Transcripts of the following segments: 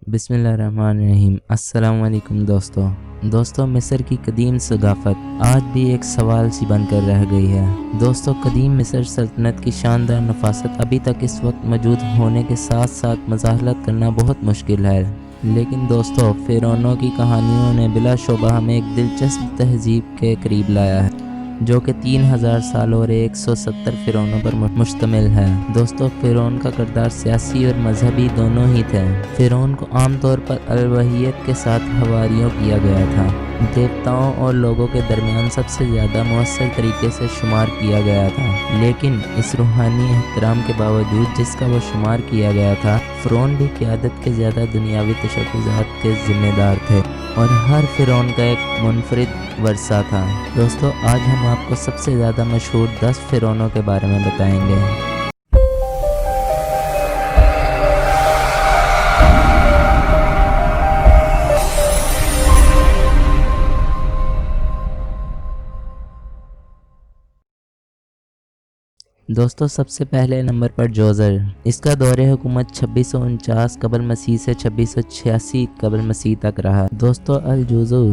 बिस्मिल्लाहिर्रहमानिर्रहीम। अस्सलाम वालेकुम दोस्तों मिस्र की कदीम सगाफत आज भी एक सवाल सी बनकर रह गई है। दोस्तों, कदीम मिस्र सल्तनत की शानदार नफासत अभी तक इस वक्त मौजूद होने के साथ साथ मज़ाहरत करना बहुत मुश्किल है। लेकिन दोस्तों, फ़िरौनों की कहानियों ने बिलाशुबा हमें एक दिलचस्प तहजीब के करीब लाया है जो कि 3000 साल और 170 फ़िरौनों पर मुश्तमिल है। दोस्तों, फ़िरौन का किरदार सियासी और मजहबी दोनों ही थे। फ़िरौन को आमतौर पर अलवहियत के साथ हवारियों किया गया था। देवताओं और लोगों के दरमियान सबसे ज़्यादा मौसर तरीके से शुमार किया गया था। लेकिन इस रूहानी एहतराम के बावजूद जिसका वो शुमार किया गया था, फ़िरौन भी क़यादत के ज़्यादा दुनियावी तशब्बुज़ात के ज़िम्मेदार थे और हर फ़िरौन का एक मुनफरिद वर्सा था। दोस्तों, आज हम आपको सबसे ज़्यादा मशहूर 10 फ़िरौनों के बारे में बताएंगे। दोस्तों, सबसे पहले नंबर पर जोज़र। इसका दौरे हुकूमत 2649 कबल मसीह से 2686 कबल मसीह तक रहा। दोस्तों, अल जोज़ो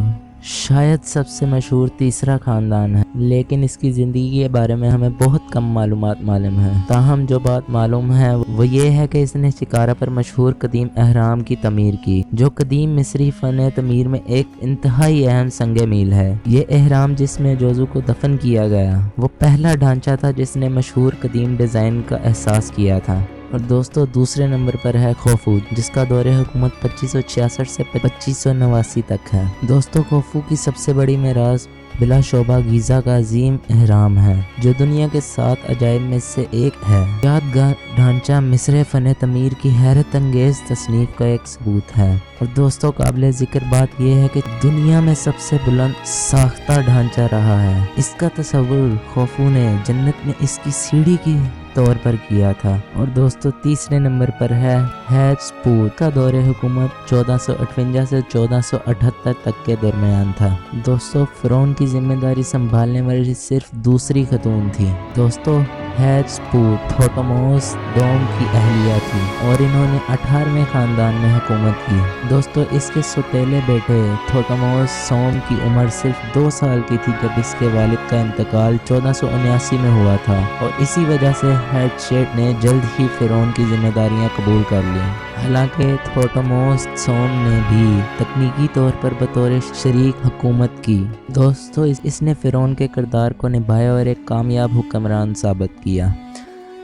शायद सबसे मशहूर तीसरा ख़ानदान है, लेकिन इसकी ज़िंदगी के बारे में हमें बहुत कम मालूमात मालूम है। ताहम जो बात मालूम है वो ये है कि इसने शिकारा पर मशहूर कदीम अहराम की तमीर की, जो कदीम मिस्री फ़न तमीर में एक इंतहाई अहम संगे मील है। ये अहराम जिसमें जोज़ो को दफन किया गया वो पहला ढांचा था जिसने मशहूर कदीम डिज़ाइन का एहसास किया था। और दोस्तों, दूसरे नंबर पर है खोफू, जिसका दौरे हुकूमत 2566 से 2589 तक है। दोस्तों, खोफू की सबसे बड़ी मेराज बिलाशुबा गीज़ा का अजीम अहराम है, जो दुनिया के 7 अजायब में से एक है। यादगार ढांचा मिस्र फ़न तमीर की हैरत अंगेज़ तसनीफ का एक सबूत है। और दोस्तों, काबिल ज़िक्र बात यह है कि दुनिया में सबसे बुलंद साख्ता ढांचा रहा है। इसका तस्वुर खोफू ने जन्नत में इसकी सीढ़ी की तौर पर किया था। और दोस्तों, तीसरे नंबर पर है हैट्शेपसुट का दौरे हुकूमत 1458 से 1478 तक के दरमियान था। दोस्तों, फ़िरौन की जिम्मेदारी संभालने वाली सिर्फ दूसरी खतून थी। दोस्तों, हैट्शेपसुट थोटोमोस दोम की अहलिया थी और इन्होंने 18वें ख़ानदान में हुकूमत की। दोस्तों, इसके सौतेले बेटे थोटोमोस सोम की उम्र सिर्फ 2 साल की थी जब इसके वालिद का इंतकाल 1479 में हुआ था और इसी वजह से हैटशेप्सुट ने जल्द ही फ़िरौन की जिम्मेदारियां कबूल कर ली। हालांकि थोटोमोस सोम ने भी तकनीकी तौर पर बतौर शरीक हुकूमत की। दोस्तों, इसने फ़िरौन के किरदार को निभाया और एक कामयाब हुक्मरान साबित किया।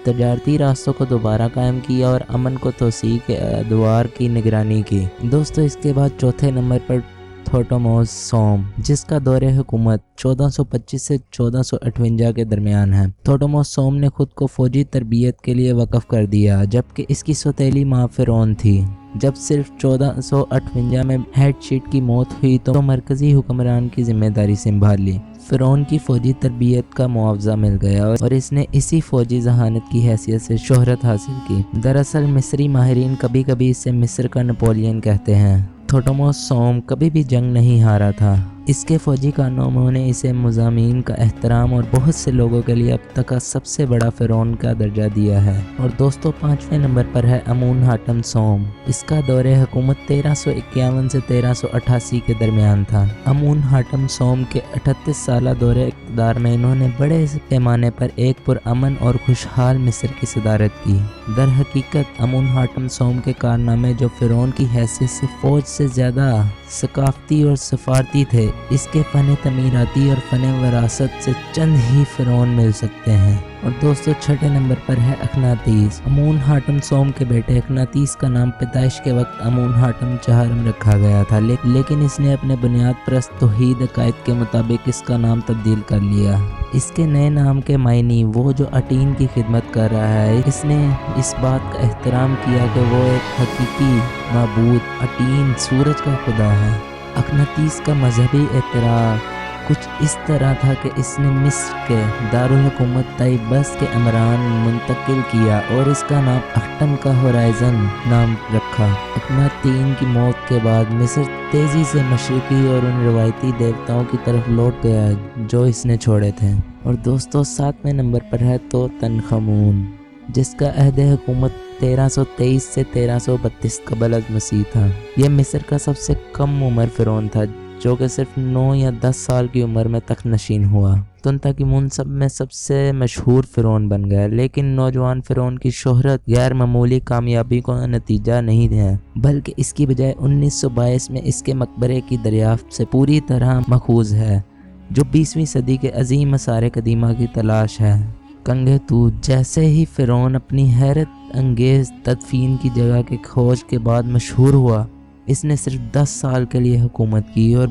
तजारती रास्तों को दोबारा कायम किया और अमन को तोसी के अदवार की निगरानी की। दोस्तों, इसके बाद चौथे नंबर पर थोटोमोस सोम, जिसका दौरे हुकूमत 1425 से 1458 के दरमियान है। थोटोमोस सोम ने खुद को फौजी तरबियत के लिए वक़्फ़ कर दिया, जबकि इसकी सौतेली माँ फ़िरौन थी। जब सिर्फ 1458 में हैटशेप्सुट की मौत हुई तो मरकज़ी हुक्मरान की जिम्मेदारी संभाल ली। फ़िरौन की फ़ौजी तरबियत का मुआवजा मिल गया और इसने इसी फ़ौजी जहानत की हैसियत से शोहरत हासिल की। दरअसल मिस्री माहिरीन कभी कभी इसे मिस्र का नेपोलियन कहते हैं। थोटोमोस सोम कभी भी जंग नहीं हारा था। इसके फ़ौजी कारनामों ने इसे मुज़ामीन का एहतराम और बहुत से लोगों के लिए अब तक का सबसे बड़ा फ़िरौन का दर्जा दिया है। और दोस्तों, 5वें नंबर पर है अमूनहाटम सोम। इसका दौरे हुकूमत 1351 से 1388 के दरमियान था। अमूनहाटम सोम के 38 साला दौरे इक़्तिदार में इन्होंने बड़े पैमाने पर एक पुरअमन और खुशहाल मिस्र की सदारत की। दर हकीकत अमूनहाटम सोम के कारनामे, जो फ़िरौन की हैसियत से फ़ौज से ज़्यादा सकाफ़ती और सफारती थे, इसके फ़न तमीराती और फ़न वरासत से चंद ही फ़िरौन मिल सकते हैं। और दोस्तों, 6ठे नंबर पर है अखनातीस। अमूनहाटम सोम के बेटे अखनातीस का नाम पैदाइश के वक्त अमूनहाटम चहारम रखा गया था, लेकिन इसने अपने बुनियाद परस्त तौहीद अकायद के मुताबिक इसका नाम तब्दील कर लिया। इसके नए नाम के मायनी वो जो अटीन की खिदमत कर रहा है। इसने इस बात का एहतराम किया कि वो एक हकीकी माबूद अटीन सूरज का खुदा है। अखनातीस का मजहबी एतराफ़ कुछ इस तरह था कि इसने मिस्र के दारुल हुकूमत ताइबस के अमरान मुंतकिल किया और इसका नाम अख्टम का होराइज़न नाम रखा। अखनातीन की मौत के बाद मिस्र तेज़ी से मशरिकी और उन रवायती देवताओं की तरफ लौट गया जो इसने छोड़े थे। और दोस्तों, 7वें नंबर पर है तो तनखमून, जिसका अहद हुकूमत 1323 से 1332 कबल अज़ मसीह था। यह मिस्र का सबसे कम उम्र फ़िरौन था, जो कि सिर्फ 9 या 10 साल की उम्र में तख्त नशीन हुआ। तुनतकीमून सब में सबसे मशहूर फ़िरौन बन गया, लेकिन नौजवान फ़िरौन की शोहरत गैर मामूली कामयाबी का नतीजा नहीं है, बल्कि इसकी बजाय 1922 में इसके मकबरे की दरियाफ्त से पूरी तरह मखूज़ है, जो 20वीं सदी के अजीम आसार कदीमा की तलाश है। कंगे तूत जैसे ही फ़िरौन अपनी हैरत अंगेज़ तदफीन की जगह के खोज के बाद मशहूर हुआ, इसने सिर्फ 10 साल के लिए हुकूमत की और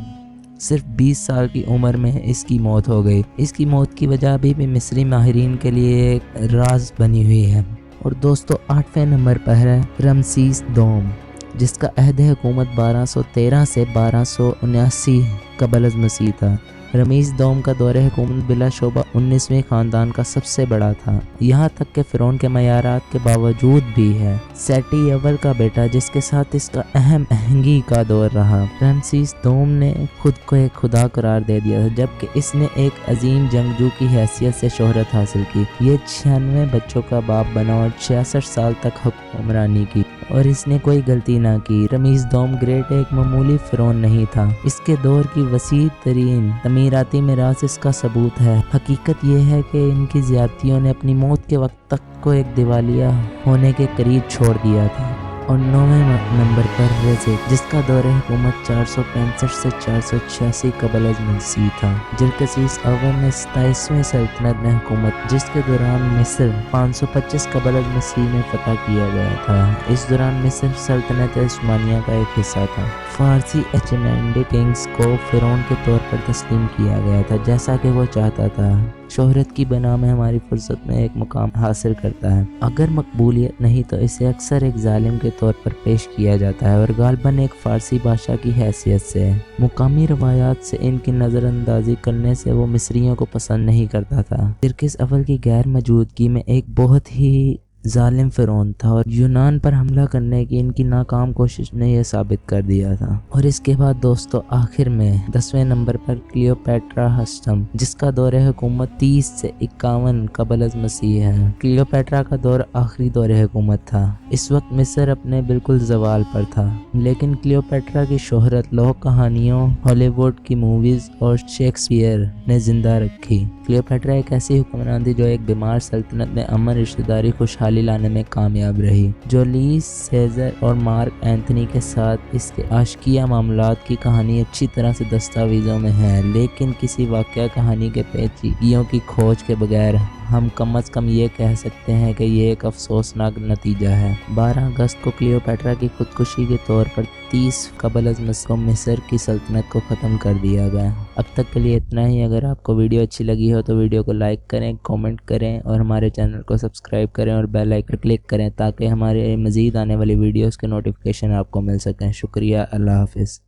सिर्फ 20 साल की उम्र में इसकी मौत हो गई। इसकी मौत की वजह अभी भी मिस्री माहिरीन के लिए एक राज बनी हुई है। और दोस्तों 8वें नंबर पर है रमसीस दोम, जिसका अहद हुकूमत 1213 से 1279 कबल अज़ मसीह था। रमीज़ दोम का दौरे हुकूमत बिलाशुबा 19वें ख़ानदान का सबसे बड़ा था, यहाँ तक कि फ़िरौन के मयारात के बावजूद भी है। सेटी अव्वल का बेटा, जिसके साथ इसका अहम आहंगी का दौर रहा। रमसीस दोम ने खुद को एक खुदा करार दे दिया था, जबकि इसने एक अजीम जंगजू की हैसियत से शोहरत हासिल की। ये 96 बच्चों का बाप बना और 66 साल तक हुक्मरानी की, और इसने कोई गलती ना की। रमीज़ दोम ग्रेट एक मामूली फ़िरौन नहीं था, इसके दौर की वसी तरीन तमीराती मिरास इसका सबूत है। हकीकत यह है कि इनकी ज़्यादतियों ने अपनी मौत के वक्त तक को एक दिवालिया होने के करीब छोड़ दिया था। और 9वें नंबर पर रेज़ेक, जिसका दौरे हुकूमत 465 से 486 कबल अज़ मसीह था। जरकसीस अव्वल ने 27वें सल्तनत में हुकूमत, जिसके दौरान मिस्र 525 कबल अज़ मसीह में फतह किया गया था। इस दौरान मिस्र सल्तनत उस्मानिया का एक हिस्सा था। फारसी एचमेंडी किंग्स को फ़िरौन के तौर पर तस्लीम किया गया था, जैसा कि वो चाहता था। शोहरत की बना में हमारी फुर्सत में एक मुकाम हासिल करता है। अगर मकबूलियत नहीं तो इसे अक्सर एक जालिम के तौर पर पेश किया जाता है, और गालबन एक फ़ारसी बादशाह की हैसियत से। मुकामी रवायात से इनकी नज़रअंदाजी करने से वो मिस्रियों को पसंद नहीं करता था। जरकिस अव्वल की गैर मौजूदगी में एक बहुत ही जालिम फ़िरौन था, और यूनान पर हमला करने की इनकी नाकाम कोशिश ने यह साबित कर दिया था। और इसके बाद दोस्तों आखिर में 10वें नंबर पर क्लियोपेट्रा हस्टम, जिसका दौरे हुकूमत 30 से 51 कबल अज़ मसीह है। क्लियोपेट्रा का दौर आखिरी दौरे हुकूमत था। इस वक्त मिस्र अपने बिल्कुल ज़वाल पर था, लेकिन क्लियोपेट्रा की शोहरत लोक कहानियों, हॉलीवुड की मूवीज़ और शेक्सपियर ने जिंदा रखी। क्लियोपेट्रा एक ऐसी हुक्मरान थी जो एक बीमार सल्तनत में अमन, रिश्तेदारी, खुशहाली लाने में कामयाब रही। जूलियस सीज़र और मार्क एंथनी के साथ इसके आशिकिया मामलात की कहानी अच्छी तरह से दस्तावेज़ों में है, लेकिन किसी वाक़या कहानी के पेचीदगियों की खोज के बगैर हम कम अज़ कम ये कह सकते हैं कि ये एक अफसोसनाक नतीजा है। 12 अगस्त को क्लियोपेट्रा की खुदकुशी के तौर पर 30 कबल अज़ मसीह को मिस्र की सल्तनत को ख़त्म कर दिया गया। अब तक के लिए इतना ही। अगर आपको वीडियो अच्छी लगी हो तो वीडियो को लाइक करें, कमेंट करें और हमारे चैनल को सब्सक्राइब करें और बेल आइकन क्लिक करें, ताकि हमारे मज़ीद आने वाली वीडियोज़ के नोटिफिकेशन आपको मिल सकें। शुक्रिया। अल्लाह हाफ़िज़।